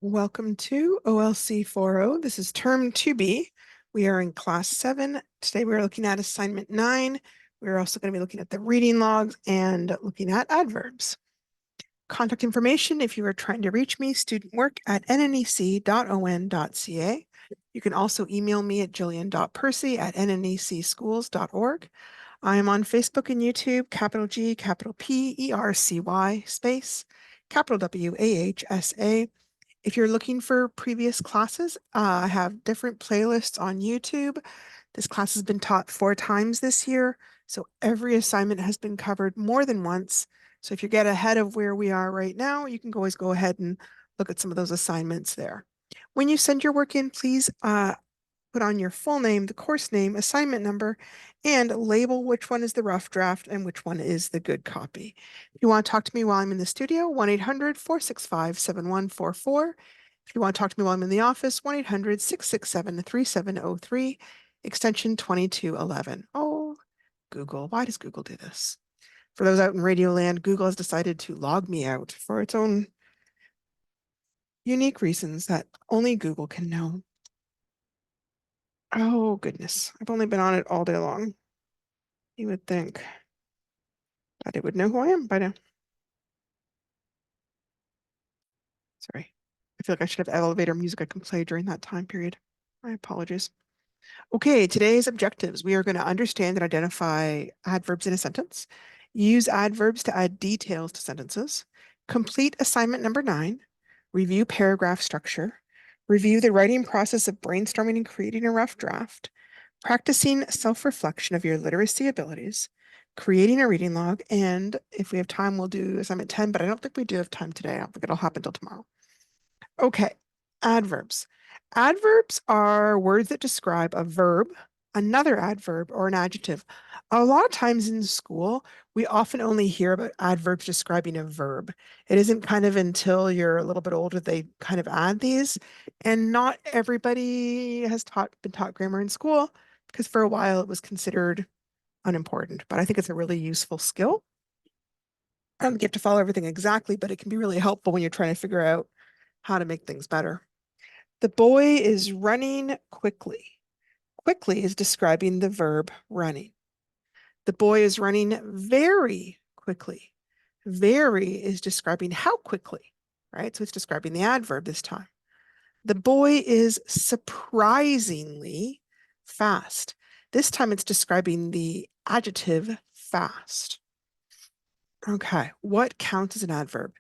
Welcome to OLC 4.0. This is term 2B. We are in class 7. Today we're looking at assignment 9. We're also going to be looking at the reading logs and looking at adverbs. Contact information if you are trying to reach me, studentwork@nnec.on.ca. You can also email me at jillian.percy@nnecschools.org. I am on Facebook and YouTube, capital G, capital P, ERCY, space, capital W, AHSA. If you're looking for previous classes, I have different playlists on YouTube. This class has been taught 4 times this year, so every assignment has been covered more than once. So if you get ahead of where we are right now, you can always go ahead and look at some of those assignments there. When you send your work in, please put on your full name, the course name, assignment number, and label which one is the rough draft and which one is the good copy. If you want to talk to me while I'm in the studio, 1-800-465-7144. If you want to talk to me while I'm in the office, 1-800-667-3703, extension 2211. Oh, Google, why does Google do this? For those out in Radio Land, Google has decided to log me out for its own unique reasons that only Google can know. Oh, goodness. I've only been on it all day long. You would think that it would know who I am by now. Sorry. I feel like I should have elevator music I can play during that time period. My apologies. Okay, today's objectives. We are going to understand and identify adverbs in a sentence, use adverbs to add details to sentences, complete assignment number 9, review paragraph structure, review the writing process of brainstorming and creating a rough draft, practicing self-reflection of your literacy abilities, creating a reading log, and if we have time, we'll do assignment 10, but I don't think we do have time today. I don't think it'll happen until tomorrow. Okay, adverbs. Adverbs are words that describe a verb, another adverb, or an adjective. A lot of times in school, we often only hear about adverbs describing a verb. It isn't kind of until you're a little bit older they kind of add these. And not everybody has been taught grammar in school because for a while it was considered unimportant. But I think it's a really useful skill. I don't get to follow everything exactly, but it can be really helpful when you're trying to figure out how to make things better. The boy is running quickly. Quickly is describing the verb running. The boy is running very quickly. Very is describing how quickly, right? So it's describing the adverb this time. The boy is surprisingly fast. This time it's describing the adjective fast. Okay, what counts as an adverb?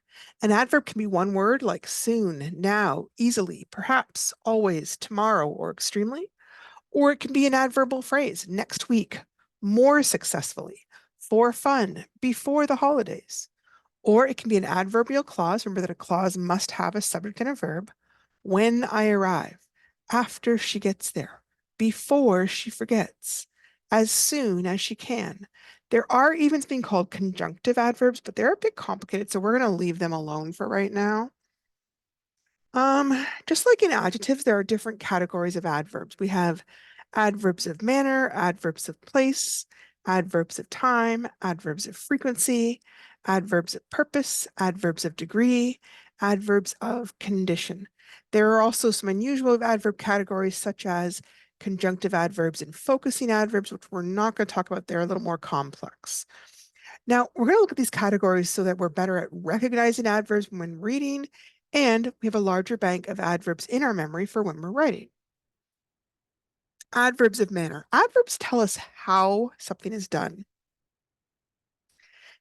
An adverb can be one word like soon, now, easily, perhaps, always, tomorrow, or extremely. Or it can be an adverbial phrase, next week, more successfully, for fun, before the holidays. Or it can be an adverbial clause. Remember that a clause must have a subject and a verb. When I arrive, after she gets there, before she forgets, as soon as she can. There are even being called conjunctive adverbs, but they're a bit complicated, so we're going to leave them alone for right now. Just like in adjectives, there are different categories of adverbs. We have adverbs of manner, adverbs of place, adverbs of time, adverbs of frequency, adverbs of purpose, adverbs of degree, adverbs of condition. There are also some unusual adverb categories such as conjunctive adverbs and focusing adverbs, which we're not going to talk about. They're a little more complex. Now, we're going to look at these categories so that we're better at recognizing adverbs when reading, and we have a larger bank of adverbs in our memory for when we're writing. Adverbs of manner. Adverbs tell us how something is done.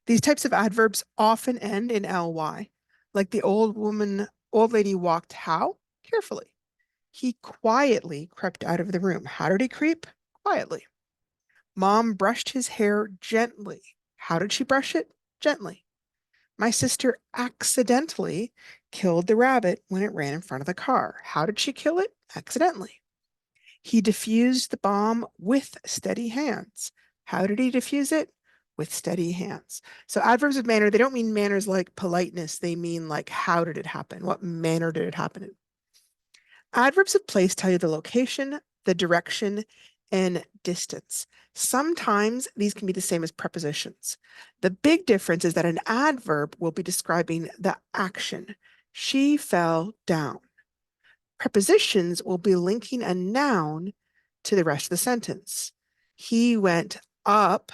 These types of adverbs often end in ly, like the old lady walked how? Carefully. He quietly crept out of the room. How did he creep? Quietly. Mom brushed his hair gently. How did she brush it? Gently. My sister accidentally killed the rabbit when it ran in front of the car. How did she kill it? Accidentally. He defused the bomb with steady hands. How did he defuse it? With steady hands. So adverbs of manner, they don't mean manners like politeness. They mean like, how did it happen? What manner did it happen in? Adverbs of place tell you the location, the direction, and distance. Sometimes these can be the same as prepositions. The big difference is that an adverb will be describing the action. She fell down. Prepositions will be linking a noun to the rest of the sentence. He went up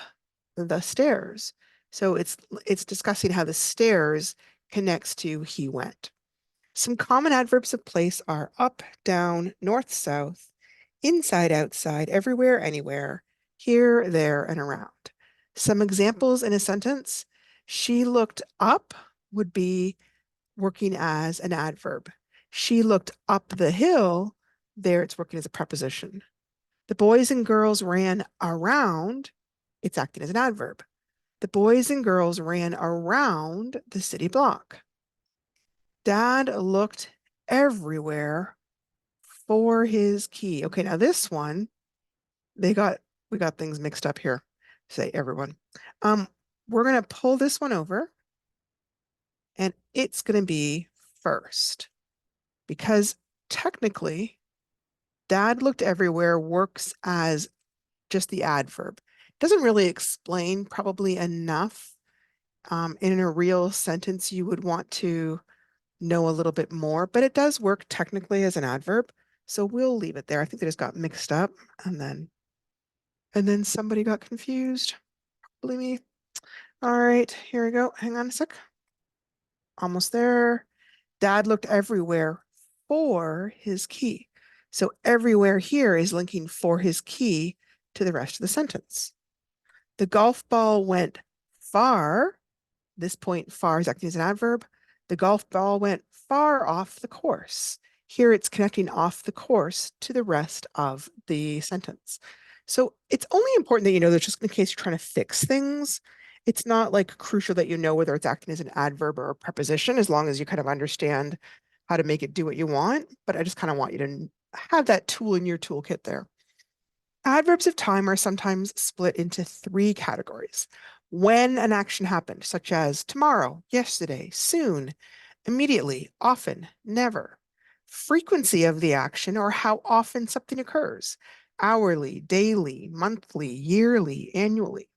the stairs. So it's discussing how the stairs connects to he went. Some common adverbs of place are up, down, north, south, inside, outside, everywhere, anywhere, here, there, and around. Some examples in a sentence: she looked up would be working as an adverb. She looked up the hill, there it's working as a preposition. The boys and girls ran around, it's acting as an adverb. The boys and girls ran around the city block. Dad looked everywhere for his key. Okay, now this one, we got things mixed up here. Say everyone. We're gonna pull this one over, and it's gonna be first, because technically, Dad looked everywhere works as just the adverb. Doesn't really explain probably enough. In a real sentence, you would want to know a little bit more, but it does work technically as an adverb. So we'll leave it there. I think they just got mixed up, and then somebody got confused. Believe me. All right, here we go. Hang on a sec. Almost there. Dad looked everywhere for his key. So everywhere here is linking for his key to the rest of the sentence. The golf ball went far. This point, far, is acting as an adverb. The golf ball went far off the course. Here it's connecting off the course to the rest of the sentence. So it's only important that you know that, just in case you're trying to fix things. It's not like crucial that you know whether it's acting as an adverb or a preposition, as long as you kind of understand how to make it do what you want. But I just kind of want you to have that tool in your toolkit there. Adverbs of time are sometimes split into three categories. When an action happened, such as tomorrow, yesterday, soon, immediately, often, never. Frequency of the action, or how often something occurs, hourly, daily, monthly, yearly, annually.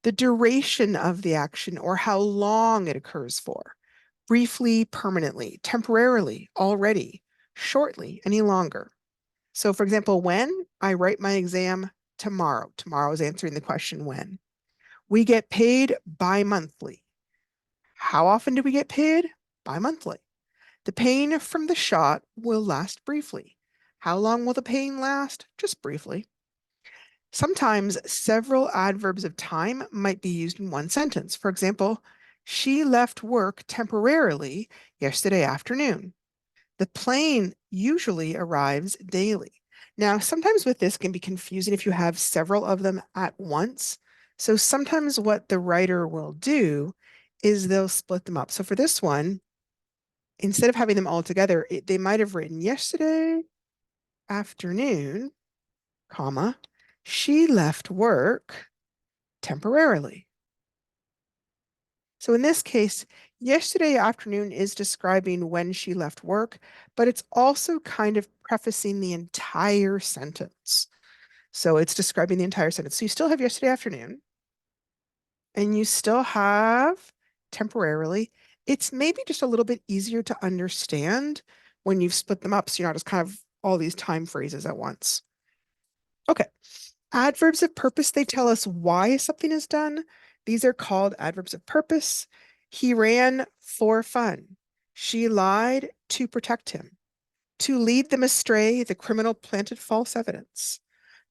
The duration of the action, or how long it occurs for, briefly, permanently, temporarily, already, shortly, any longer. So for example, when I write my exam tomorrow, tomorrow is answering the question when. We get paid bi-monthly. How often do we get paid? Bi-monthly. The pain from the shot will last briefly. How long will the pain last? Just briefly. Sometimes several adverbs of time might be used in one sentence. For example, she left work temporarily yesterday afternoon. The plane usually arrives daily. Now, sometimes with this can be confusing if you have several of them at once. So sometimes what the writer will do is they'll split them up. So for this one, instead of having them all together, they might have written yesterday afternoon, comma, she left work temporarily. So in this case, yesterday afternoon is describing when she left work, but it's also kind of prefacing the entire sentence. So it's describing the entire sentence. So you still have yesterday afternoon, and you still have temporarily. It's maybe just a little bit easier to understand when you've split them up, so you're not just kind of all these time phrases at once. Okay. Adverbs of purpose, they tell us why something is done. These are called adverbs of purpose. He ran for fun. She lied to protect him. To lead them astray, the criminal planted false evidence.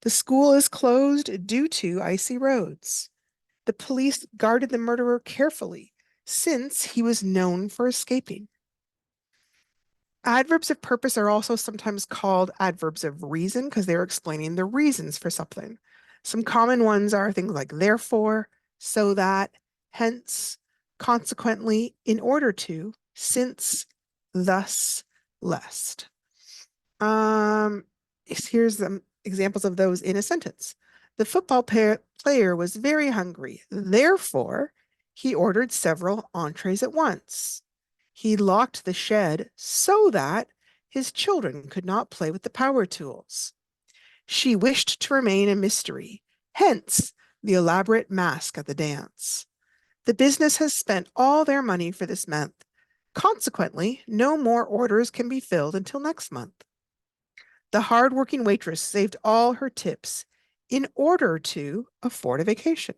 The school is closed due to icy roads. The police guarded the murderer carefully, since he was known for escaping. Adverbs of purpose are also sometimes called adverbs of reason because they're explaining the reasons for something. Some common ones are things like therefore, so that, hence, consequently, in order to, since, thus, lest. Here's some examples of those in a sentence. The football player was very hungry. Therefore, he ordered several entrees at once. He locked the shed so that his children could not play with the power tools. She wished to remain a mystery, hence the elaborate mask at the dance. The business has spent all their money for this month. Consequently, no more orders can be filled until next month. The hard-working waitress saved all her tips in order to afford a vacation.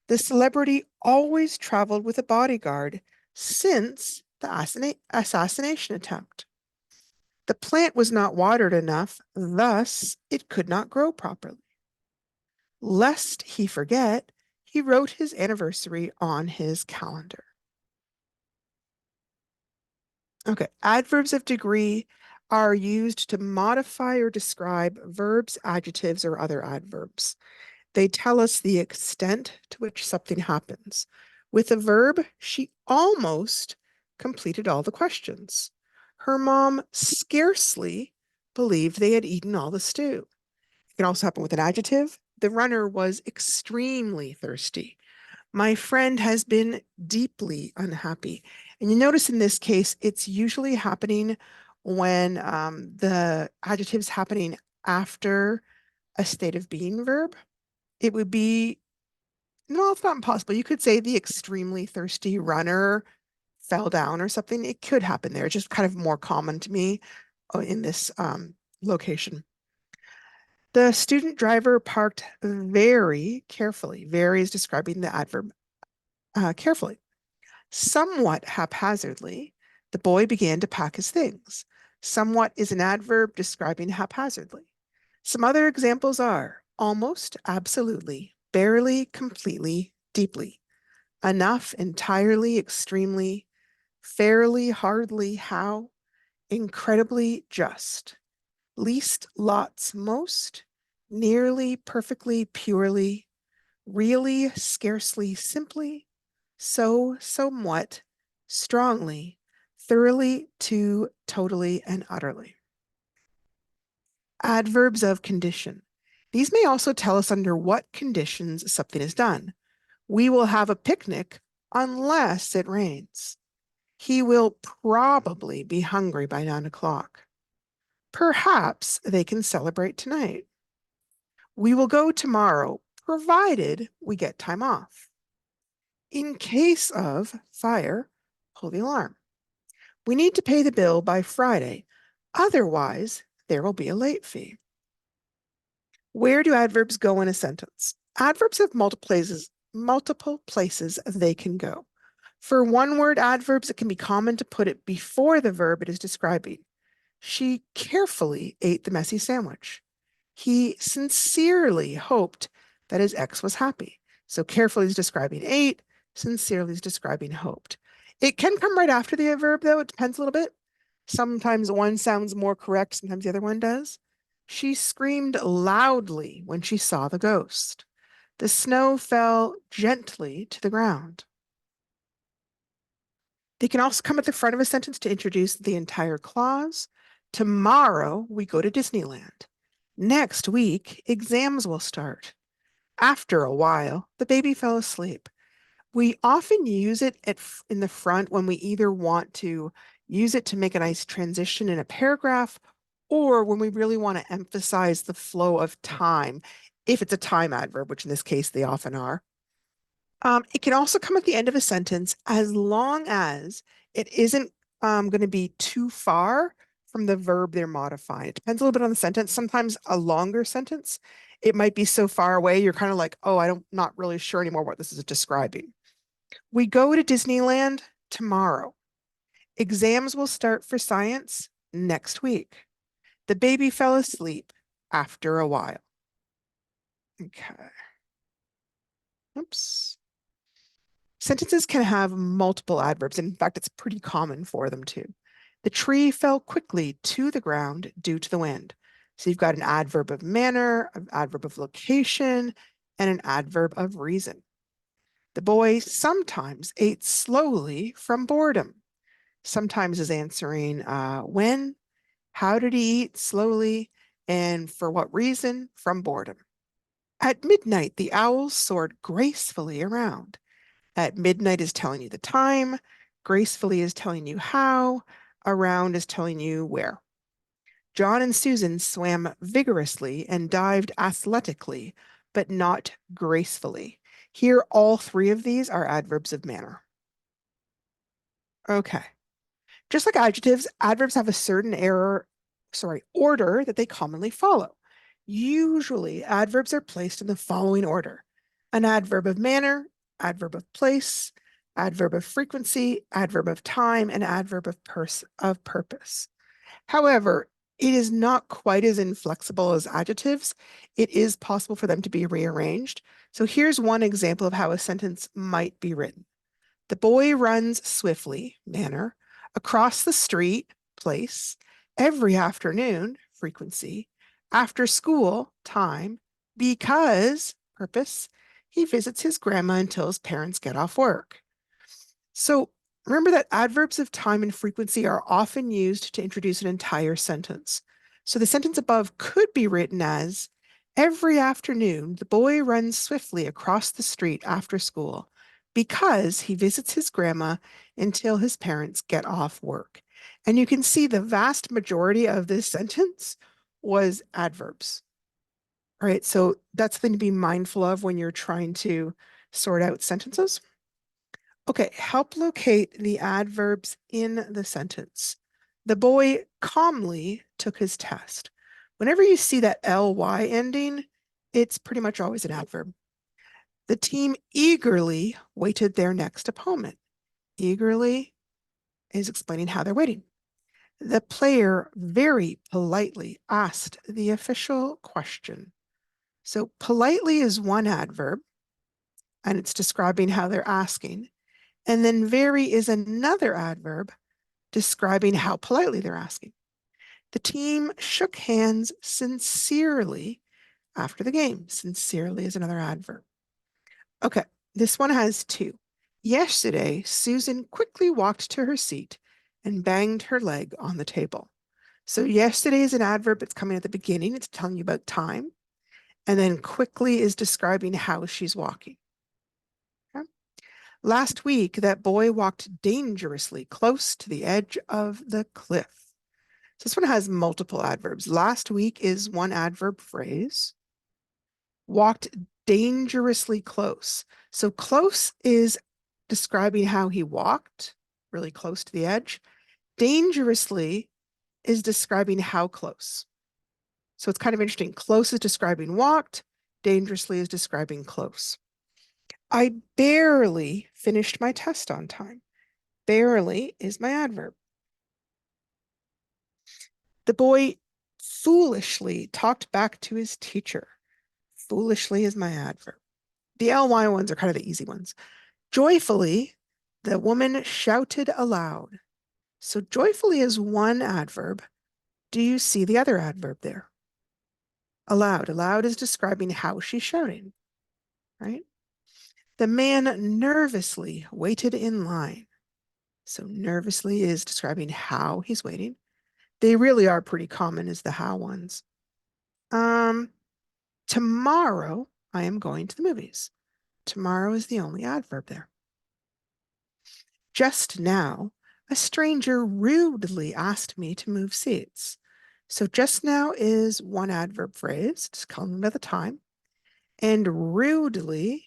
The celebrity always traveled with a bodyguard since the assassination attempt. The plant was not watered enough, thus it could not grow properly. Lest he forget, he wrote his anniversary on his calendar. Okay, adverbs of degree are used to modify or describe verbs, adjectives, or other adverbs. They tell us the extent to which something happens. With a verb, she almost completed all the questions. Her mom scarcely believed they had eaten all the stew. It can also happen with an adjective. The runner was extremely thirsty. My friend has been deeply unhappy. And you notice in this case, it's usually happening when the adjective's happening after a state of being verb. It would be, no, it's not impossible. You could say the extremely thirsty runner fell down or something. It could happen there. It's just kind of more common to me in this location. The student driver parked very carefully. Very is describing the adverb carefully. Somewhat haphazardly, the boy began to pack his things. Somewhat is an adverb describing haphazardly. Some other examples are almost, absolutely, barely, completely, deeply, enough, entirely, extremely, fairly, hardly, how, incredibly, just, least, lots, most, nearly, perfectly, purely, really, scarcely, simply, so, somewhat, strongly, thoroughly, to, totally, and utterly. Adverbs of condition. These may also tell us under what conditions something is done. We will have a picnic unless it rains. He will probably be hungry by 9 o'clock. Perhaps they can celebrate tonight. We will go tomorrow, provided we get time off. In case of fire, pull the alarm. We need to pay the bill by Friday. Otherwise, there will be a late fee. Where do adverbs go in a sentence? Adverbs have multiple places they can go. For one-word adverbs, it can be common to put it before the verb it is describing. She carefully ate the messy sandwich. He sincerely hoped that his ex was happy. So carefully is describing ate, sincerely is describing hoped. It can come right after the verb, though. It depends a little bit. Sometimes one sounds more correct, sometimes the other one does. She screamed loudly when she saw the ghost. The snow fell gently to the ground. They can also come at the front of a sentence to introduce the entire clause. Tomorrow, we go to Disneyland. Next week, exams will start. After a while, the baby fell asleep. We often use it in the front when we either want to use it to make a nice transition in a paragraph or when we really want to emphasize the flow of time, if it's a time adverb, which in this case they often are. It can also come at the end of a sentence as long as it isn't going to be too far from the verb they're modifying. It depends a little bit on the sentence. Sometimes a longer sentence, it might be so far away, you're kind of like, oh, I'm not really sure anymore what this is describing. We go to Disneyland tomorrow. Exams will start for science next week. The baby fell asleep after a while. Okay. Oops. Sentences can have multiple adverbs. In fact, it's pretty common for them to. The tree fell quickly to the ground due to the wind. So you've got an adverb of manner, an adverb of location, and an adverb of reason. The boy sometimes ate slowly from boredom. Sometimes is answering when, how did he eat slowly, and for what reason from boredom. At midnight, the owl soared gracefully around. At midnight is telling you the time, gracefully is telling you how, around is telling you where. John and Susan swam vigorously and dived athletically, but not gracefully. Here, all three of these are adverbs of manner. Okay. Just like adjectives, adverbs have a certain order that they commonly follow. Usually, adverbs are placed in the following order: an adverb of manner, adverb of place, adverb of frequency, adverb of time, and adverb of purpose. However, it is not quite as inflexible as adjectives. It is possible for them to be rearranged. So here's one example of how a sentence might be written. The boy runs swiftly, manner, across the street, place, every afternoon, frequency, after school, time, because, purpose, he visits his grandma until his parents get off work. So remember that adverbs of time and frequency are often used to introduce an entire sentence. So the sentence above could be written as, every afternoon, the boy runs swiftly across the street after school because he visits his grandma until his parents get off work. And you can see the vast majority of this sentence was adverbs. All right, so that's something to be mindful of when you're trying to sort out sentences. Okay, help locate the adverbs in the sentence. The boy calmly took his test. Whenever you see that ly ending, it's pretty much always an adverb. The team eagerly waited their next opponent. Eagerly is explaining how they're waiting. The player very politely asked the official question. So politely is one adverb, and it's describing how they're asking. And then very is another adverb describing how politely they're asking. The team shook hands sincerely after the game. Sincerely is another adverb. Okay, this one has two. Yesterday, Susan quickly walked to her seat and banged her leg on the table. So yesterday is an adverb that's coming at the beginning. It's telling you about time. And then quickly is describing how she's walking. Okay? Last week, that boy walked dangerously close to the edge of the cliff. So this one has multiple adverbs. Last week is one adverb phrase. Walked dangerously close. So close is describing how he walked, really close to the edge. Dangerously is describing how close. So it's kind of interesting. Close is describing walked. Dangerously is describing close. I barely finished my test on time. Barely is my adverb. The boy foolishly talked back to his teacher. Foolishly is my adverb. The ly ones are kind of the easy ones. Joyfully, the woman shouted aloud. So joyfully is one adverb. Do you see the other adverb there? Aloud. Aloud is describing how she's shouting, right? The man nervously waited in line. So nervously is describing how he's waiting. They really are pretty common as the how ones. Tomorrow I am going to the movies. Tomorrow is the only adverb there. Just now, a stranger rudely asked me to move seats. So just now is one adverb phrase, just calling about the time. And rudely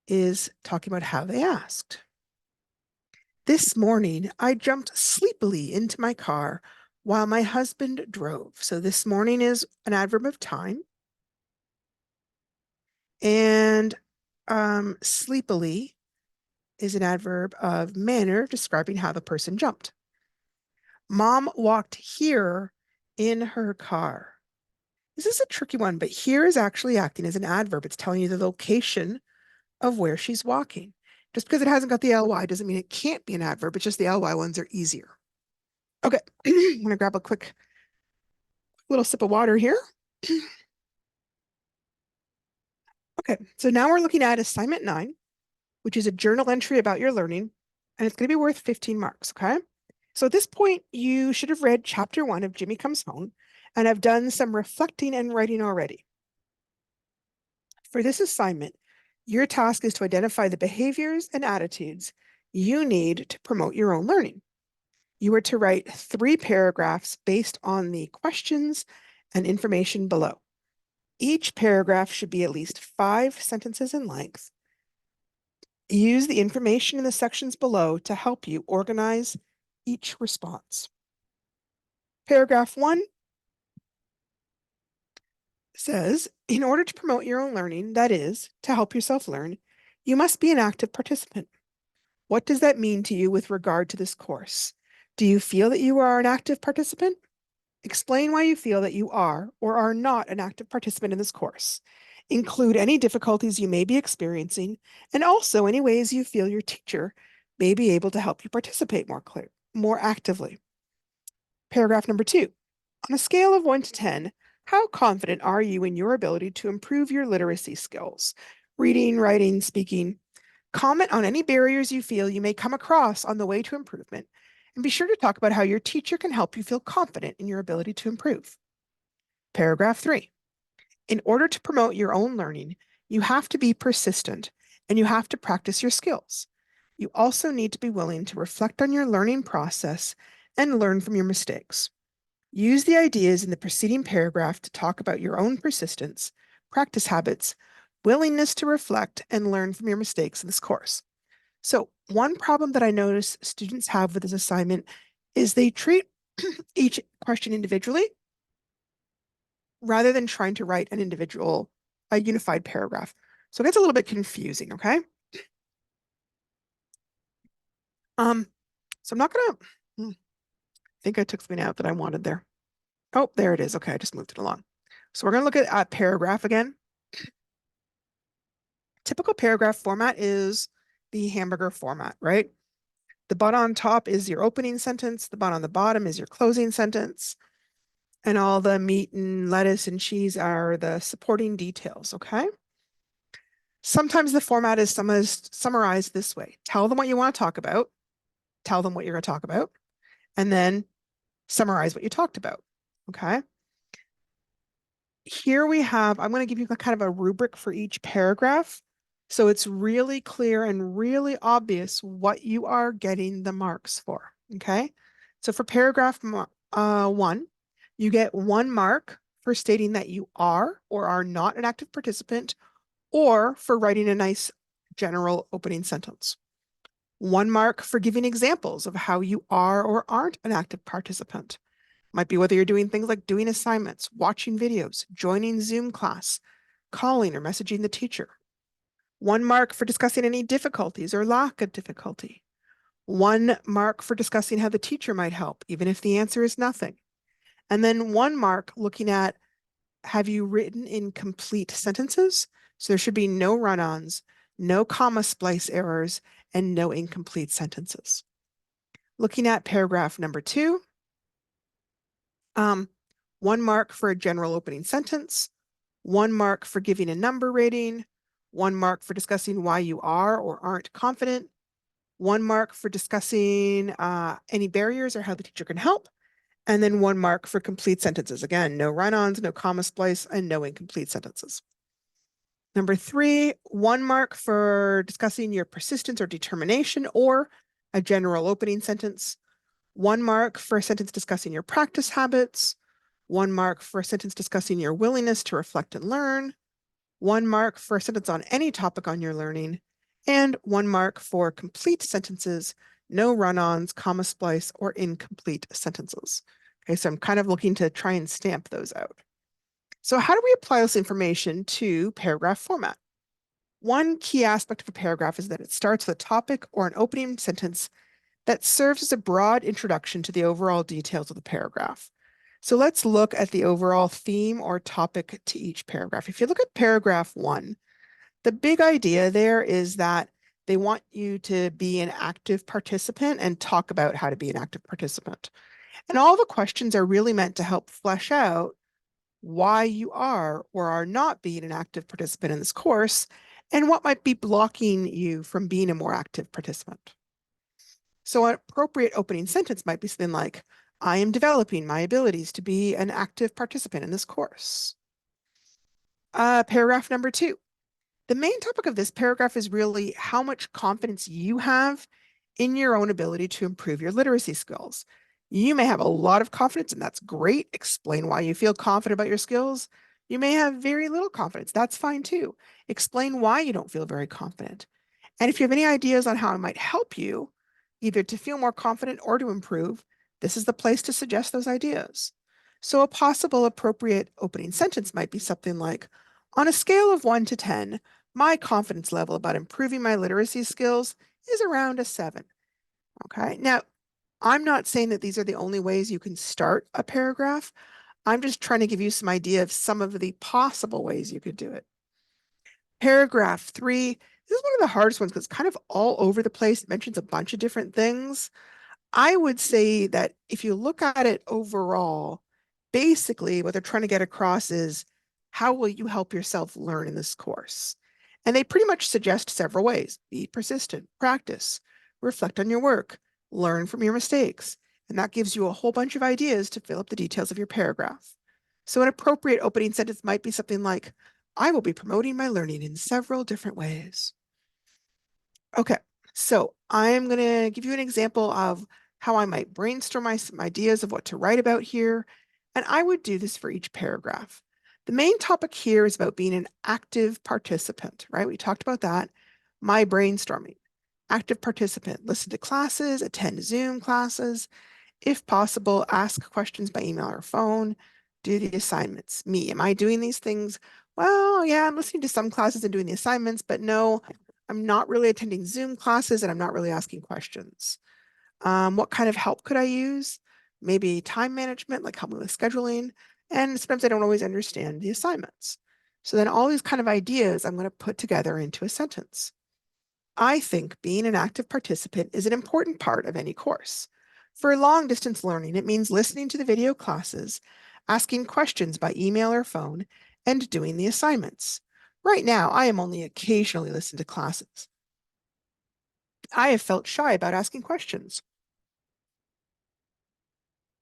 is talking about how they asked. This morning, I jumped sleepily into my car while my husband drove. So this morning is an adverb of time. And sleepily is an adverb of manner describing how the person jumped. Mom walked here in her car. This is a tricky one, but here is actually acting as an adverb. It's telling you the location of where she's walking. Just because it hasn't got the ly doesn't mean it can't be an adverb. It's just the ly ones are easier. Okay, I'm going to grab a quick little sip of water here. Okay, so now we're looking at assignment 9, which is a journal entry about your learning, and it's going to be worth 15 marks, okay? So at this point, you should have read chapter 1 of Jimmy Comes Home and have done some reflecting and writing already. For this assignment, your task is to identify the behaviors and attitudes you need to promote your own learning. You are to write 3 paragraphs based on the questions and information below. Each paragraph should be at least 5 sentences in length. Use the information in the sections below to help you organize each response. Paragraph 1 says, in order to promote your own learning, that is, to help yourself learn, you must be an active participant. What does that mean to you with regard to this course? Do you feel that you are an active participant? Explain why you feel that you are or are not an active participant in this course. Include any difficulties you may be experiencing and also any ways you feel your teacher may be able to help you participate more actively. Paragraph number 2. On a scale of 1 to 10, how confident are you in your ability to improve your literacy skills? Reading, writing, speaking. Comment on any barriers you feel you may come across on the way to improvement, and be sure to talk about how your teacher can help you feel confident in your ability to improve. Paragraph 3. In order to promote your own learning, you have to be persistent and you have to practice your skills. You also need to be willing to reflect on your learning process and learn from your mistakes. Use the ideas in the preceding paragraph to talk about your own persistence, practice habits, willingness to reflect and learn from your mistakes in this course. So one problem that I notice students have with this assignment is they treat each question individually rather than trying to write a unified paragraph. So it gets a little bit confusing, okay? So I'm not gonna, I think I took something out that I wanted there. Oh, there it is. Okay, I just moved it along. So we're gonna look at paragraph again. Typical paragraph format is the hamburger format, right? The button on top is your opening sentence. The button on the bottom is your closing sentence. And all the meat and lettuce and cheese are the supporting details, okay? Sometimes the format is summarized this way. Tell them what you want to talk about, tell them what you're going to talk about, and then summarize what you talked about, okay? Here we have, I'm going to give you kind of a rubric for each paragraph. So it's really clear and really obvious what you are getting the marks for, okay? So for paragraph 1, you get 1 mark for stating that you are or are not an active participant, or for writing a nice general opening sentence. 1 mark for giving examples of how you are or aren't an active participant. Might be whether you're doing things like doing assignments, watching videos, joining Zoom class, calling or messaging the teacher. 1 mark for discussing any difficulties or lack of difficulty. 1 mark for discussing how the teacher might help, even if the answer is nothing. And then 1 mark looking at, have you written in complete sentences? So there should be no run-ons, no comma splice errors, and no incomplete sentences. Looking at paragraph number 2, 1 mark for a general opening sentence, 1 mark for giving a number rating, 1 mark for discussing why you are or aren't confident, 1 mark for discussing any barriers or how the teacher can help, and then 1 mark for complete sentences. Again, no run-ons, no comma splice, and no incomplete sentences. Number 3, 1 mark for discussing your persistence or determination or a general opening sentence, 1 mark for a sentence discussing your practice habits, 1 mark for a sentence discussing your willingness to reflect and learn, 1 mark for a sentence on any topic on your learning, and 1 mark for complete sentences, no run-ons, comma splice, or incomplete sentences. Okay, so I'm kind of looking to try and stamp those out. So how do we apply this information to paragraph format? One key aspect of a paragraph is that it starts with a topic or an opening sentence that serves as a broad introduction to the overall details of the paragraph. So let's look at the overall theme or topic to each paragraph. If you look at paragraph 1, the big idea there is that they want you to be an active participant and talk about how to be an active participant. And all the questions are really meant to help flesh out why you are or are not being an active participant in this course and what might be blocking you from being a more active participant. So an appropriate opening sentence might be something like, I am developing my abilities to be an active participant in this course. Paragraph number 2. The main topic of this paragraph is really how much confidence you have in your own ability to improve your literacy skills. You may have a lot of confidence, and that's great. Explain why you feel confident about your skills. You may have very little confidence. That's fine too. Explain why you don't feel very confident. And if you have any ideas on how I might help you, either to feel more confident or to improve, this is the place to suggest those ideas. So a possible appropriate opening sentence might be something like, on a scale of 1 to 10, my confidence level about improving my literacy skills is around a 7. Okay. Now, I'm not saying that these are the only ways you can start a paragraph. I'm just trying to give you some idea of some of the possible ways you could do it. Paragraph 3, this is one of the hardest ones because it's kind of all over the place. It mentions a bunch of different things. I would say that if you look at it overall, basically what they're trying to get across is how will you help yourself learn in this course? And they pretty much suggest several ways. Be persistent, practice, reflect on your work, learn from your mistakes. And that gives you a whole bunch of ideas to fill up the details of your paragraph. So an appropriate opening sentence might be something like, I will be promoting my learning in several different ways. Okay, so I'm going to give you an example of how I might brainstorm some ideas of what to write about here. And I would do this for each paragraph. The main topic here is about being an active participant, right? We talked about that. My brainstorming. Active participant, listen to classes, attend Zoom classes. If possible, ask questions by email or phone, do the assignments. Me, am I doing these things? Well, yeah, I'm listening to some classes and doing the assignments, but no, I'm not really attending Zoom classes and I'm not really asking questions. What kind of help could I use? Maybe time management, like help me with scheduling. And sometimes I don't always understand the assignments. So then all these kind of ideas I'm going to put together into a sentence. I think being an active participant is an important part of any course. For long distance learning, it means listening to the video classes, asking questions by email or phone, and doing the assignments. Right now, I am only occasionally listening to classes. I have felt shy about asking questions.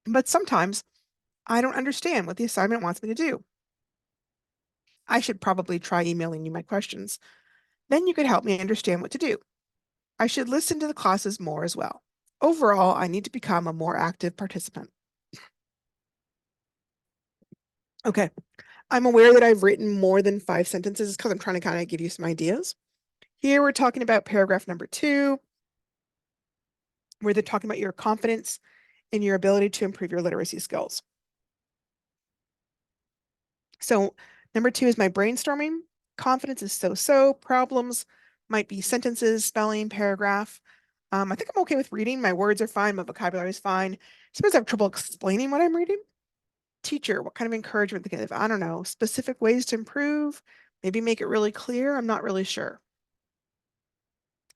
But sometimes I don't understand what the assignment wants me to do. I should probably try emailing you my questions. Then you could help me understand what to do. I should listen to the classes more as well. Overall, I need to become a more active participant. Okay, I'm aware that I've written more than 5 sentences because I'm trying to kind of give you some ideas. Here we're talking about paragraph number 2, where they're talking about your confidence in your ability to improve your literacy skills. So number 2 is my brainstorming. Confidence is so-so. Problems might be sentences, spelling, paragraph. I think I'm okay with reading. My words are fine. My vocabulary is fine. Sometimes I have trouble explaining what I'm reading. Teacher, what kind of encouragement to give? I don't know. Specific ways to improve. Maybe make it really clear. I'm not really sure.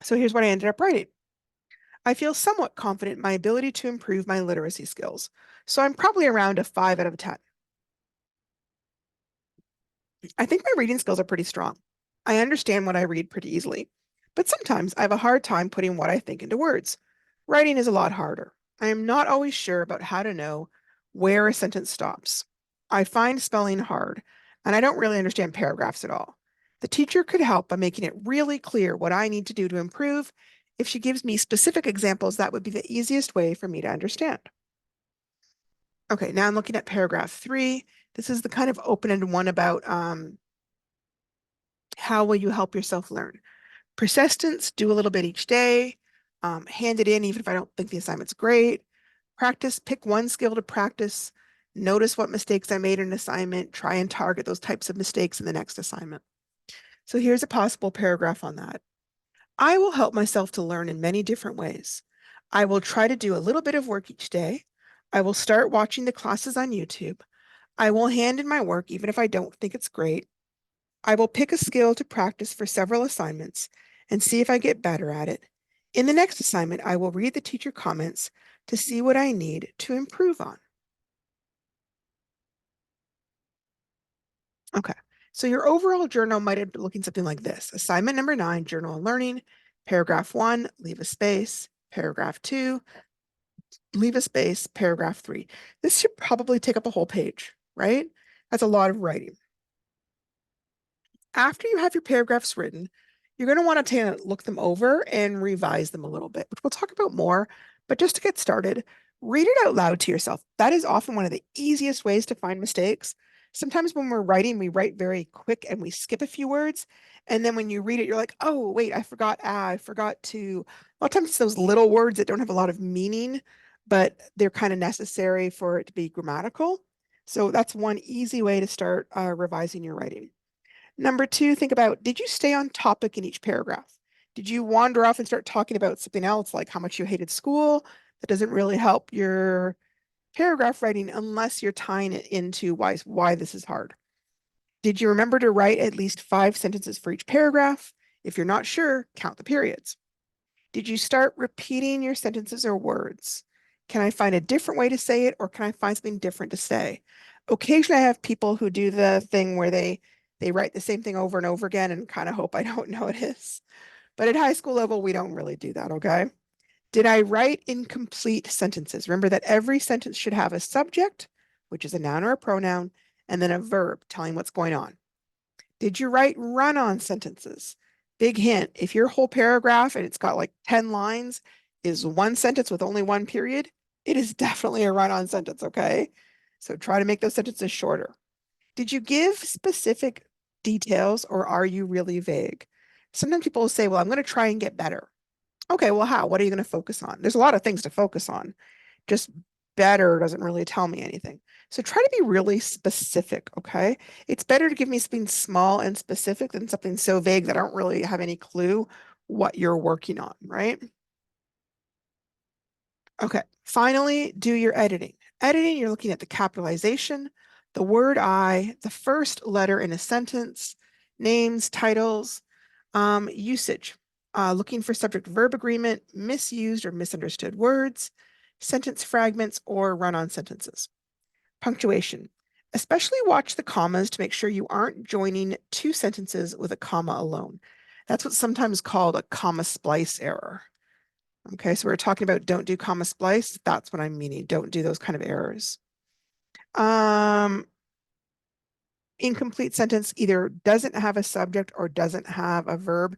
So here's what I ended up writing. I feel somewhat confident in my ability to improve my literacy skills. So I'm probably around a 5 out of 10. I think my reading skills are pretty strong. I understand what I read pretty easily, but sometimes I have a hard time putting what I think into words. Writing is a lot harder. I am not always sure about how to know where a sentence stops. I find spelling hard, and I don't really understand paragraphs at all. The teacher could help by making it really clear what I need to do to improve. If she gives me specific examples, that would be the easiest way for me to understand. Okay, now I'm looking at paragraph 3. This is the kind of open-ended one about how will you help yourself learn? Persistence, do a little bit each day, hand it in even if I don't think the assignment's great. Practice, pick one skill to practice. Notice what mistakes I made in an assignment. Try and target those types of mistakes in the next assignment. So here's a possible paragraph on that. I will help myself to learn in many different ways. I will try to do a little bit of work each day. I will start watching the classes on YouTube. I will hand in my work even if I don't think it's great. I will pick a skill to practice for several assignments and see if I get better at it. In the next assignment, I will read the teacher comments to see what I need to improve on. Okay, so your overall journal might have been looking something like this. Assignment number 9, journal and learning. Paragraph 1, leave a space. Paragraph 2, leave a space. Paragraph 3. This should probably take up a whole page, right? That's a lot of writing. After you have your paragraphs written, You're going to want to look them over and revise them a little bit, which we'll talk about more. But just to get started, read it out loud to yourself. That is often one of the easiest ways to find mistakes. Sometimes when we're writing, we write very quick and we skip a few words. And then when you read it, you're like, oh, wait, I forgot to. A lot of times it's those little words that don't have a lot of meaning, but they're kind of necessary for it to be grammatical. So that's one easy way to start revising your writing. Number two, think about, did you stay on topic in each paragraph? Did you wander off and start talking about something else, like how much you hated school? That doesn't really help your paragraph writing unless you're tying it into why this is hard. Did you remember to write at least 5 sentences for each paragraph? If you're not sure, count the periods. Did you start repeating your sentences or words? Can I find a different way to say it, or can I find something different to say? Occasionally, I have people who do the thing where they write the same thing over and over again and kind of hope I don't know what it is. But at high school level, we don't really do that, okay? Did I write incomplete sentences? Remember that every sentence should have a subject, which is a noun or a pronoun, and then a verb telling what's going on. Did you write run-on sentences? Big hint, if your whole paragraph and it's got like 10 lines is one sentence with only one period, it is definitely a run-on sentence, okay? So try to make those sentences shorter. Did you give specific details or are you really vague? Sometimes people will say, well, I'm going to try and get better. Okay, well, how? What are you going to focus on? There's a lot of things to focus on. Just better doesn't really tell me anything. So try to be really specific, okay? It's better to give me something small and specific than something so vague that I don't really have any clue what you're working on, right? Okay, finally, do your editing. Editing, you're looking at the capitalization, the word I, the first letter in a sentence, names, titles, usage, looking for subject-verb agreement, misused or misunderstood words, sentence fragments, or run-on sentences. Punctuation, especially watch the commas to make sure you aren't joining 2 sentences with a comma alone. That's what's sometimes called a comma splice error. Okay, so we're talking about don't do comma splice. That's what I'm meaning. Don't do those kind of errors. Incomplete sentence either doesn't have a subject or doesn't have a verb.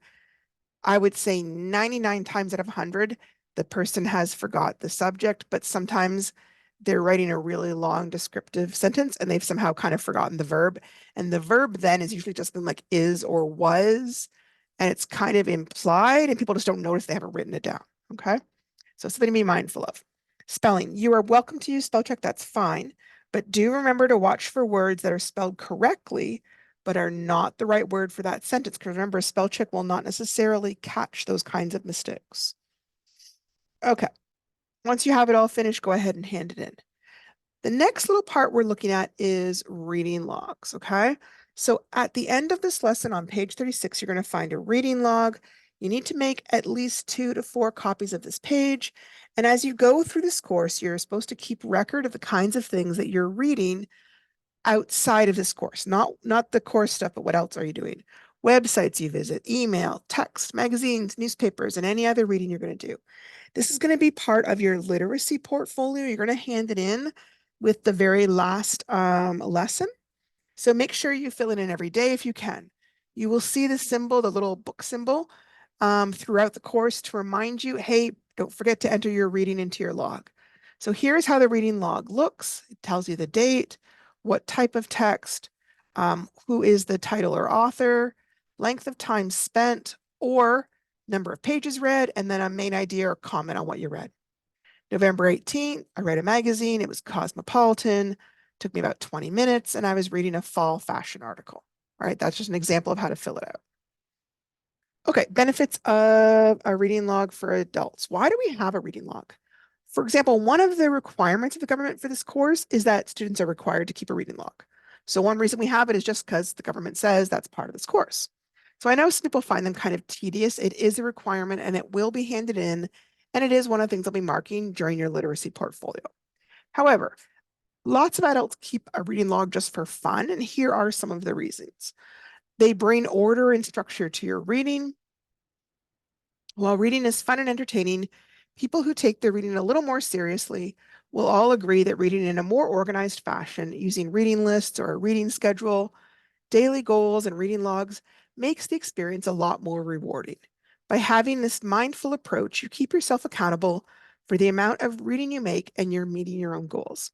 I would say 99 times out of 100, the person has forgot the subject, but sometimes they're writing a really long descriptive sentence and they've somehow kind of forgotten the verb. And the verb then is usually just something like is or was, and it's kind of implied and people just don't notice they haven't written it down, okay? So something to be mindful of. Spelling, you are welcome to use spell check, that's fine, but do remember to watch for words that are spelled correctly, but are not the right word for that sentence. Because remember, spell check will not necessarily catch those kinds of mistakes. Okay, once you have it all finished, go ahead and hand it in. The next little part we're looking at is reading logs, okay? So at the end of this lesson on page 36, you're going to find a reading log. You need to make at least 2 to 4 copies of this page. And as you go through this course, you're supposed to keep record of the kinds of things that you're reading outside of this course, not the course stuff, but what else are you doing? Websites you visit, email, text, magazines, newspapers, and any other reading you're going to do. This is going to be part of your literacy portfolio. You're going to hand it in with the very last lesson. So make sure you fill it in every day if you can. You will see the symbol, the little book symbol, throughout the course to remind you, hey, don't forget to enter your reading into your log. So here's how the reading log looks. It tells you the date, what type of text, who is the title or author, length of time spent, or number of pages read, and then a main idea or comment on what you read. November 18th, I read a magazine. It was Cosmopolitan. Took me about 20 minutes, and I was reading a fall fashion article. All right, that's just an example of how to fill it out. Okay, benefits of a reading log for adults. Why do we have a reading log? For example, one of the requirements of the government for this course is that students are required to keep a reading log. So one reason we have it is just because the government says that's part of this course. So I know some people find them kind of tedious. It is a requirement and it will be handed in, and it is one of the things I'll be marking during your literacy portfolio. However, lots of adults keep a reading log just for fun, and here are some of the reasons. They bring order and structure to your reading. While reading is fun and entertaining, people who take their reading a little more seriously will all agree that reading in a more organized fashion, using reading lists or a reading schedule, daily goals, and reading logs makes the experience a lot more rewarding. By having this mindful approach, you keep yourself accountable for the amount of reading you make and you're meeting your own goals.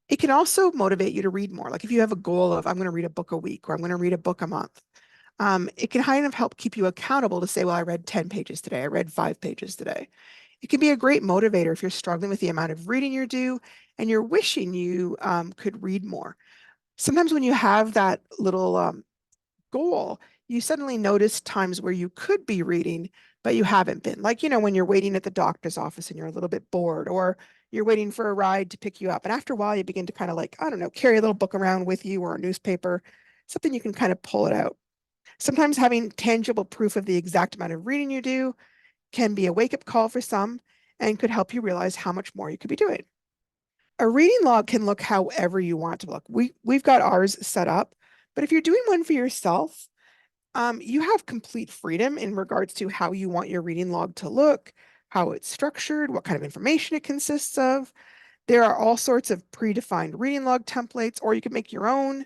It can also motivate you to read more. Like if you have a goal of, I'm going to read a book a week or I'm going to read a book a month, it can kind of help keep you accountable to say, well, I read 10 pages today. I read 5 pages today. It can be a great motivator if you're struggling with the amount of reading you're due and you're wishing you could read more. Sometimes when you have that little goal, you suddenly notice times where you could be reading, but you haven't been. Like, when you're waiting at the doctor's office and you're a little bit bored, or you're waiting for a ride to pick you up. And after a while, you begin to kind of like, I don't know, carry a little book around with you or a newspaper, something you can kind of pull it out. Sometimes having tangible proof of the exact amount of reading you do can be a wake-up call for some and could help you realize how much more you could be doing. A reading log can look however you want to look. We've got ours set up, but if you're doing one for yourself, you have complete freedom in regards to how you want your reading log to look, how it's structured, what kind of information it consists of. There are all sorts of predefined reading log templates, or you can make your own,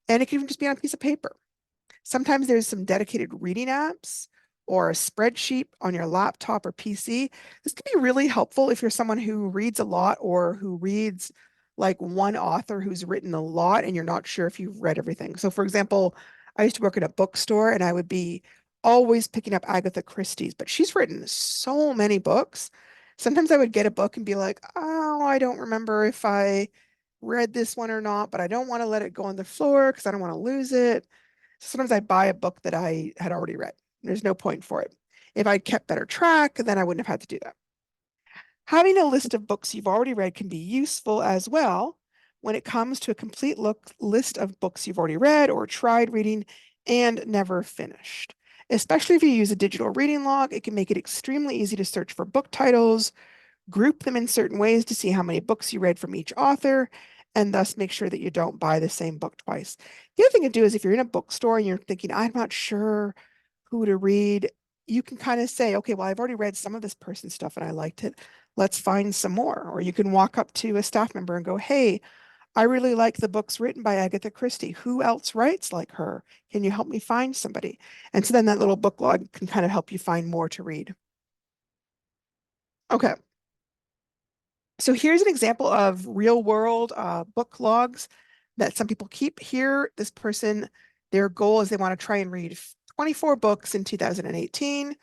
and it can even just be on a piece of paper. Sometimes there's some dedicated reading apps or a spreadsheet on your laptop or PC. This can be really helpful if you're someone who reads a lot or who reads like one author who's written a lot and you're not sure if you've read everything. So, for example, I used to work at a bookstore and I would be always picking up Agatha Christie's, but she's written so many books. Sometimes I would get a book and be like, oh, I don't remember if I read this one or not, but I don't want to let it go on the floor because I don't want to lose it. Sometimes I buy a book that I had already read. There's no point for it. If I kept better track, then I wouldn't have had to do that. Having a list of books you've already read can be useful as well when it comes to a complete list of books you've already read or tried reading and never finished. Especially if you use a digital reading log, it can make it extremely easy to search for book titles, group them in certain ways to see how many books you read from each author, and thus make sure that you don't buy the same book twice. The other thing to do is if you're in a bookstore and you're thinking, I'm not sure who to read, you can kind of say, okay, well, I've already read some of this person's stuff and I liked it. Let's find some more. Or you can walk up to a staff member and go, hey, I really like the books written by Agatha Christie. Who else writes like her? Can you help me find somebody? And so then that little book log can kind of help you find more to read. Okay. So here's an example of real world book logs that some people keep here. This person, their goal is they want to try and read 24 books in 2018.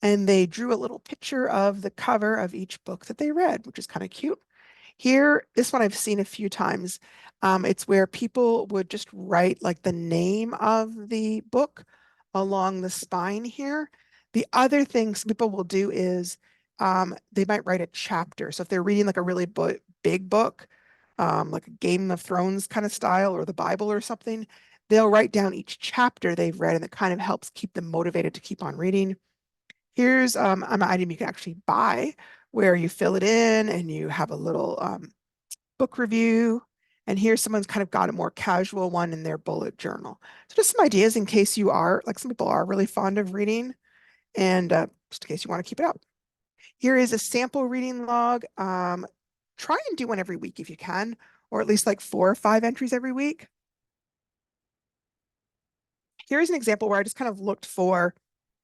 And they drew a little picture of the cover of each book that they read, which is kind of cute. Here, this one I've seen a few times. It's where people would just write like the name of the book along the spine here. The other thing some people will do is they might write a chapter. So if they're reading like a really big book, like a Game of Thrones kind of style or the Bible or something, they'll write down each chapter they've read and it kind of helps keep them motivated to keep on reading. Here's an item you can actually buy where you fill it in and you have a little book review. And here's someone's kind of got a more casual one in their bullet journal. So just some ideas in case you are, like some people are really fond of reading and just in case you want to keep it up. Here is a sample reading log. Try and do one every week if you can, or at least like 4 or 5 entries every week. Here's an example where I just kind of looked for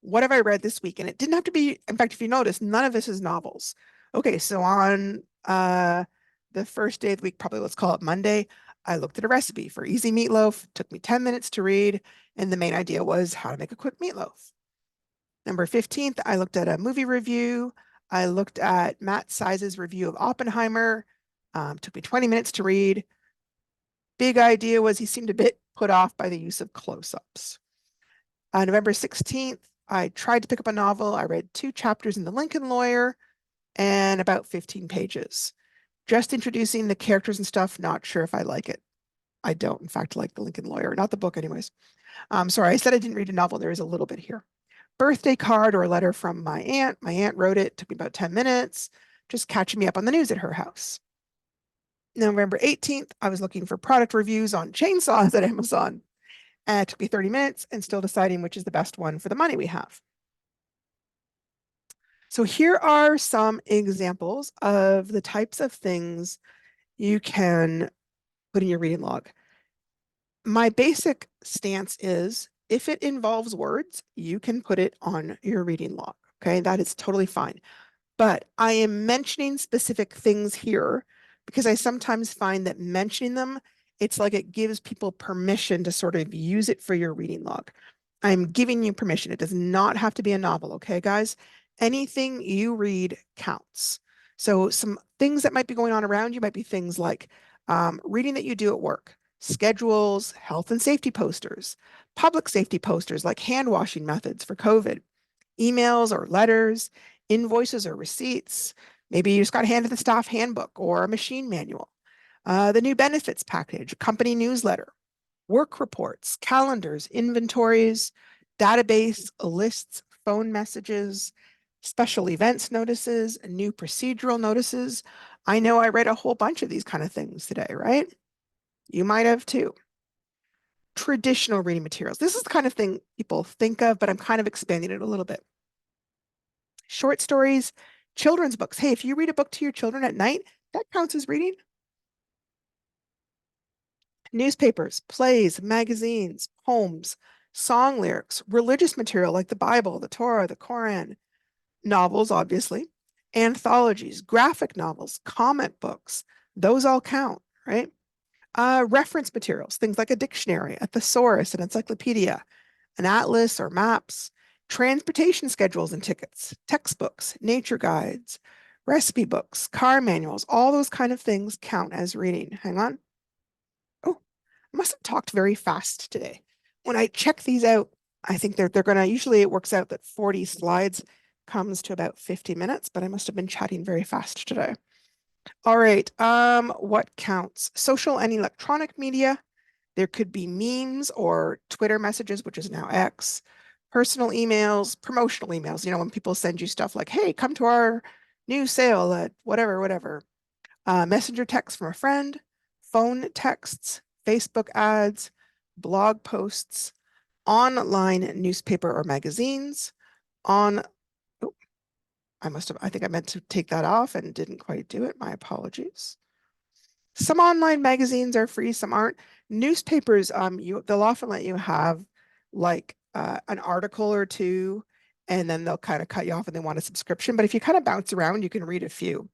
what have I read this week? And it didn't have to be, in fact, if you notice, none of this is novels. Okay, so on the first day of the week, probably let's call it Monday, I looked at a recipe for easy meatloaf. Took me 10 minutes to read, and the main idea was how to make a quick meatloaf. Number 15th, I looked at a movie review. I looked at Matt Size's review of Oppenheimer. Took me 20 minutes to read. Big idea was he seemed a bit put off by the use of close-ups. November 16th, I tried to pick up a novel. I read 2 chapters in The Lincoln Lawyer and about 15 pages. Just introducing the characters and stuff, not sure if I like it. I don't, in fact, like The Lincoln Lawyer, not the book anyways. Sorry, I said I didn't read a novel. There is a little bit here. Birthday card or a letter from my aunt. My aunt wrote it, took me about 10 minutes, just catching me up on the news at her house. November 18th, I was looking for product reviews on chainsaws at Amazon. And it took me 30 minutes and still deciding which is the best one for the money we have. So here are some examples of the types of things you can put in your reading log. My basic stance is if it involves words, you can put it on your reading log. Okay, that is totally fine. But I am mentioning specific things here because I sometimes find that mentioning them, it's like it gives people permission to sort of use it for your reading log. I'm giving you permission. It does not have to be a novel, okay, guys? Anything you read counts. So some things that might be going on around you might be things like reading that you do at work, schedules, health and safety posters, public safety posters like hand washing methods for COVID, emails or letters, invoices or receipts. Maybe you just got handed the staff handbook or a machine manual, the new benefits package, company newsletter, work reports, calendars, inventories, database lists, phone messages, special events notices, new procedural notices. I know I read a whole bunch of these kind of things today, right? You might have too. Traditional reading materials. This is the kind of thing people think of, but I'm kind of expanding it a little bit. Short stories, children's books. Hey, if you read a book to your children at night, that counts as reading. Newspapers, plays, magazines, poems, song lyrics, religious material like the Bible, the Torah, the Koran, novels, obviously, anthologies, graphic novels, comic books. Those all count, right? Reference materials, things like a dictionary, a thesaurus, an encyclopedia, an atlas or maps, transportation schedules and tickets, textbooks, nature guides, recipe books, car manuals, all those kind of things count as reading. Hang on. Oh, I must have talked very fast today. When I check these out, I think they're gonna, usually it works out that 40 slides comes to about 50 minutes, but I must have been chatting very fast today. All right, what counts? Social and electronic media. There could be memes or Twitter messages, which is now X, personal emails, promotional emails, when people send you stuff like, hey, come to our new sale at whatever, whatever. Messenger text from a friend, phone texts, Facebook ads, blog posts, online newspaper or magazines, on, oh, I think I meant to take that off and didn't quite do it. My apologies. Some online magazines are free, some aren't. Newspapers, they'll often let you have like an article or two, and then they'll kind of cut you off and they want a subscription. But if you kind of bounce around, you can read a few.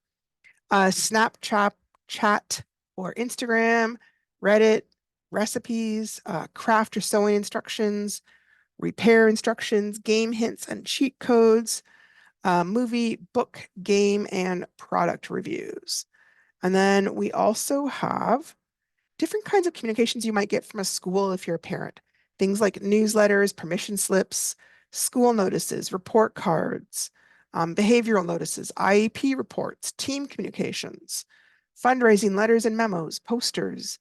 Snapchat, chat, or Instagram, Reddit, recipes, craft or sewing instructions, repair instructions, game hints and cheat codes, movie, book, game, and product reviews. And then we also have different kinds of communications you might get from a school if you're a parent. Things like newsletters, permission slips, school notices, report cards, behavioral notices, IEP reports, team communications, fundraising letters and memos, posters,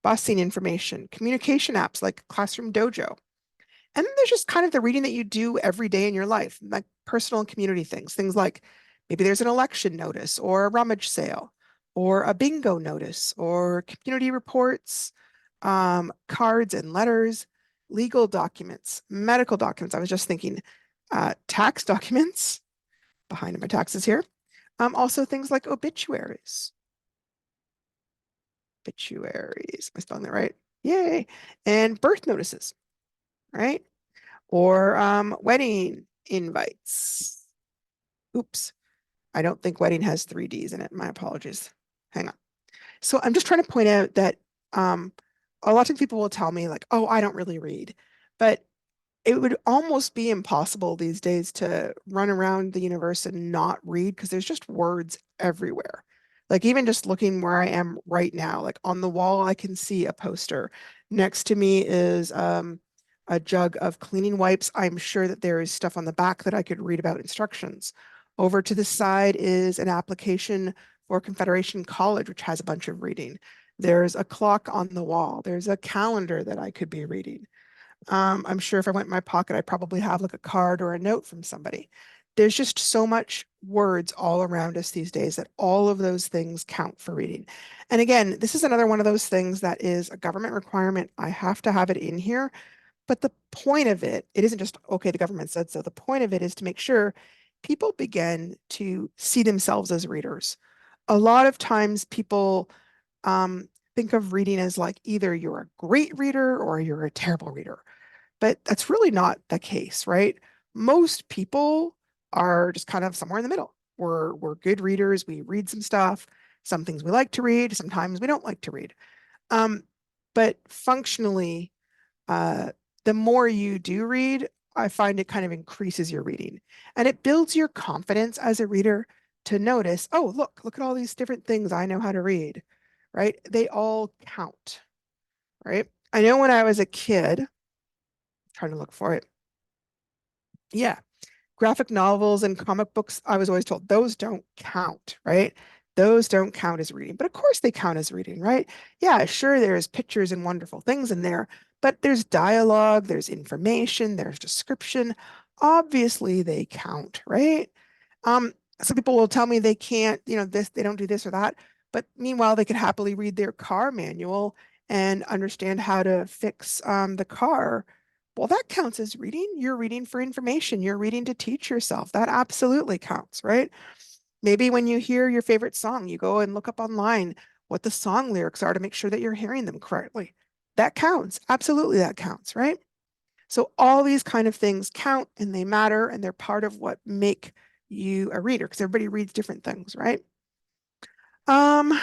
busing information, communication apps like Classroom Dojo. And then there's just kind of the reading that you do every day in your life, like personal and community things, things like maybe there's an election notice or a rummage sale or a bingo notice or community reports, cards and letters, legal documents, medical documents. I was just thinking tax documents behind my taxes here. Also things like obituaries. Obituaries. Am I spelling that right? Yay. And birth notices, right? Or wedding invites. Oops, I don't think wedding has 3Ds in it. My apologies. Hang on. So I'm just trying to point out that a lot of people will tell me like, oh, I don't really read, but it would almost be impossible these days to run around the universe and not read because there's just words everywhere. Like even just looking where I am right now, like on the wall, I can see a poster. Next to me is a jug of cleaning wipes. I'm sure that there is stuff on the back that I could read about instructions. Over to the side is an application for Confederation College, which has a bunch of reading. There's a clock on the wall. There's a calendar that I could be reading. I'm sure if I went in my pocket, I probably have like a card or a note from somebody. There's just so much words all around us these days that all of those things count for reading. And again, this is another one of those things that is a government requirement. I have to have it in here. But the point of it, it isn't just, okay, the government said so. The point of it is to make sure people begin to see themselves as readers. A lot of times people think of reading as like either you're a great reader or you're a terrible reader. but that's really not the case, right? Most people are just kind of somewhere in the middle. We're good readers. We read some stuff. Some things we like to read. Sometimes we don't like to read. Um, but functionally, uh, the more you do read, I find it kind of increases your reading and it builds your confidence as a reader to notice, oh, look at all these different things I know how to read, right? They all count, right? I know when I was a kid, trying to look for it. Yeah, graphic novels and comic books, I was always told those don't count, right? Those don't count as reading, but of course they count as reading, right? Yeah, sure, there's pictures and wonderful things in there, but there's dialogue, there's information, there's description. Obviously, they count, right? Some people will tell me they can't, this, they don't do this or that, but meanwhile, they could happily read their car manual and understand how to fix the car. Well, that counts as reading. You're reading for information. You're reading to teach yourself. That absolutely counts, right? Maybe when you hear your favorite song, you go and look up online what the song lyrics are to make sure that you're hearing them correctly. That counts. Absolutely, that counts, right? So all these kind of things count and they matter and they're part of what make you a reader because everybody reads different things, right? Um,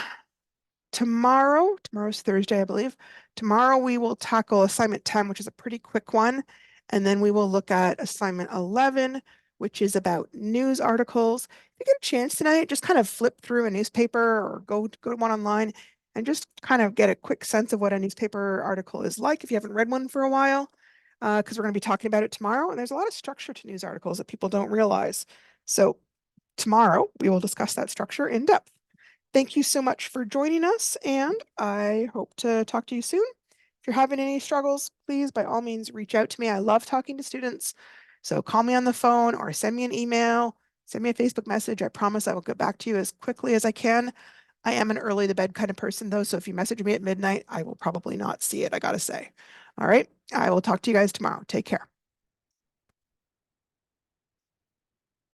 tomorrow's Thursday, I believe. Tomorrow we will tackle assignment 10, which is a pretty quick one. And then we will look at assignment 11, which is about news articles. If you get a chance tonight, just kind of flip through a newspaper or go to one online and just kind of get a quick sense of what a newspaper article is like if you haven't read one for a while, because we're going to be talking about it tomorrow. And there's a lot of structure to news articles that people don't realize. So tomorrow we will discuss that structure in depth. Thank you so much for joining us, and I hope to talk to you soon. If you're having any struggles, please, by all means, reach out to me. I love talking to students. So call me on the phone or send me an email, send me a Facebook message. I promise I will get back to you as quickly as I can. I am an early to bed kind of person, though. So if you message me at midnight, I will probably not see it, I got to say. All right. I will talk to you guys tomorrow. Take care.